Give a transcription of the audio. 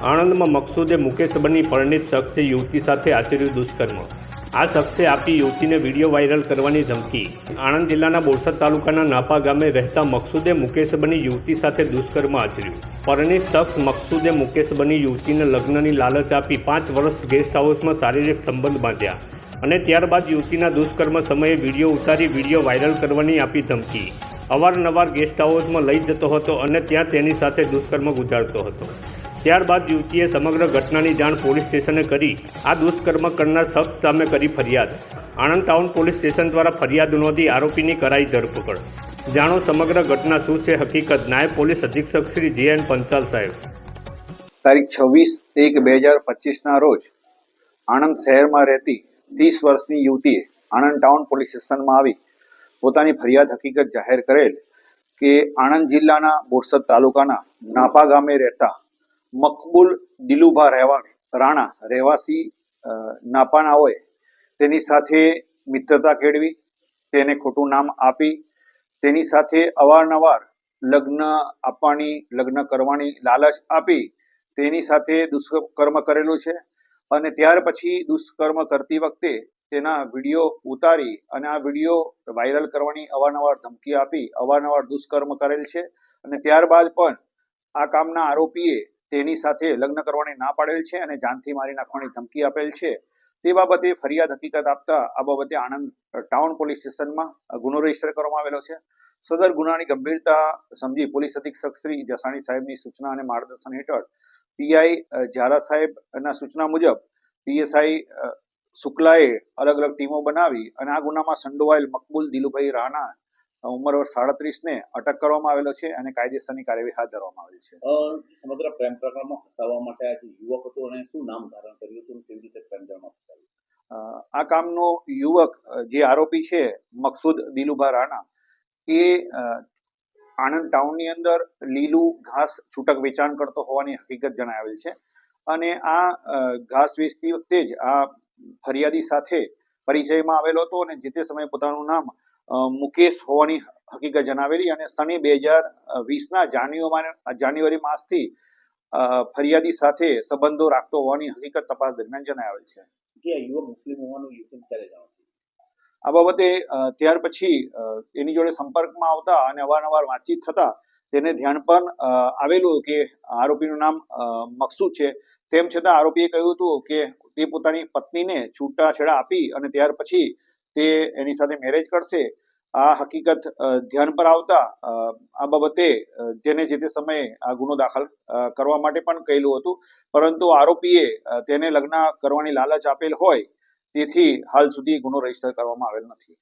આણંદમાં મકસૂદે મુકેશ બની પરિણીત શખ્સે યુવતી સાથે આચર્યું દુષ્કર્મ। આ શખ્સે આપી યુવતીને વિડીયો વાયરલ કરવાની ધમકી। આણંદ જિલ્લાના બોરસદ તાલુકાના નાપા ગામે રહેતા મકસૂદે મુકેશ બની યુવતી સાથે દુષ્કર્મ આચર્યું। પરિણીત શખ્સ મકસૂદે મુકેશ બની યુવતીને લગ્નની લાલચ આપી 5 વર્ષ ગેસ્ટ હાઉસમાં શારીરિક સંબંધ બાંધ્યા અને ત્યારબાદ યુવતીના દુષ્કર્મ સમયે વિડીયો ઉતારી વિડીયો વાયરલ કરવાની આપી ધમકી। અવારનવાર ગેસ્ટ હાઉસમાં લઈ જતો હતો અને ત્યાં તેની સાથે દુષ્કર્મ ગુજારતો હતો। ત્યારબાદ યુવતીએ સમગ્ર ઘટનાની જાણ પોલીસ સ્ટેશને કરી આ દુષ્કર્મ કરનાર શખ્સ સામે કરી ફરિયાદ। આણંદ ટાઉન પોલીસ સ્ટેશન દ્વારા ફરિયાદ નોંધી આરોપીની કરાઈ ધરપકડ। જાણો સમગ્ર ઘટના શું છે હકીકત। નાયબ પોલીસ અધિક્ષક શ્રી જે.એન. પંચાલ સાહેબ। તારીખ 26/1/2025ના રોજ આણંદ શહેરમાં રહેતી 30 વર્ષની યુવતીએ આણંદ ટાઉન પોલીસ સ્ટેશનમાં આવી પોતાની ફરિયાદ હકીકત જાહેર કરેલ કે આણંદ જિલ્લાના બોરસદ તાલુકાના નાપા ગામે રહેતા મકબૂલ દિલુભા રાણા રહેવાસી નાપાનાઓએ તેની સાથે મિત્રતા કેળવી તેને ખોટું નામ આપી તેની સાથે અવારનવાર લગ્ન કરવાની લાલચ આપી તેની સાથે દુષ્કર્મ કરેલું છે અને ત્યાર પછી દુષ્કર્મ કરતી વખતે તેના વિડીયો ઉતારી અને આ વિડીયો વાયરલ કરવાની અવારનવાર ધમકી આપી અવારનવાર દુષ્કર્મ કરેલ છે અને ત્યારબાદ પણ આ કામના આરોપીએ તેની સાથે લગ્ન કરવાની ના પાડેલ છે અને જાનથી મારી નાખવાની ધમકી આપેલ છે। તે બાબતે ફરિયાદ હકીકત આપતા આ બાબતે આણંદ ટાઉન પોલીસ સ્ટેશનમાં ગુનો રજીસ્ટર કરવામાં આવેલો છે। સદર ગુનાની ગંભીરતા સમજી પોલીસ અધિક્ષક શ્રી જસાણી સાહેબની સૂચના અને માર્ગદર્શન હેઠળ પીઆઈ ઝાલા સાહેબના સૂચના મુજબ પીએસઆઈ શુક્લાએ અલગ અલગ ટીમો બનાવી અને આ ગુનામાં સંડોવાયેલ મકબૂલ દિલુભાઈ રાણા ઉંમર વર્ષ 37 ને અટક કરવામાં આવેલો છે અને કાયદેસરની કાર્યવાહી હાથ ધરવામાં આવેલી છે। સમગ્ર પ્રેમ પ્રકરણમાં ફસાવવા માટે આ જે યુવક હતો અને શું નામ ધારણ કર્યું હતું કેવી રીતે પ્રેમ પ્રકરણમાં ફસાવ્યું? આ કામનો યુવક જે આરોપી છે મકસૂદ દિલુભા રાણા એ આણંદ ટાઉનની અંદર લીલું ઘાસ છૂટક વેચાણ કરતો હોવાની હકીકત જણાવેલ છે અને આ ઘાસ વેચતી વખતે જ આ ફરિયાદી સાથે પરિચયમાં આવેલો હતો અને જે તે સમયે પોતાનું નામ મુકેશ હોવાની હકીકત જણાવેલી અને સને 2020ના જાન્યુઆરી માસથી ફરિયાદી સાથે સંબંધો રાખતો હોવાની હકીકત તપાસ દરમિયાન જણાવેલ છે। જે યુવક મુસ્લિમ હોવાનું યુવક ક્યારે જાણ્યું? આ બાબતે ત્યાર પછી એની જોડે સંપર્કમાં આવતા અને અવારનવાર વાતચીત થતા તેને ધ્યાન પણ આવેલું કે આરોપીનું નામ મકસૂદ છે। તેમ છતાં આરોપીએ કહ્યું હતું કે તે પોતાની પત્નીને છૂટાછેડા આપી અને ત્યાર પછી તે એની સાથે મેરેજ કરશે। આ હકીકત ધ્યાન પર આવતા આ બાબતે તેને જે તે સમયે આ ગુનો દાખલ કરવા માટે પણ કહેલું હતું પરંતુ આરોપીએ તેને લગ્ન કરવાની લાલચ આપેલ હોય તેથી હાલ સુધી ગુનો રજીસ્ટર કરવામાં આવેલ નથી।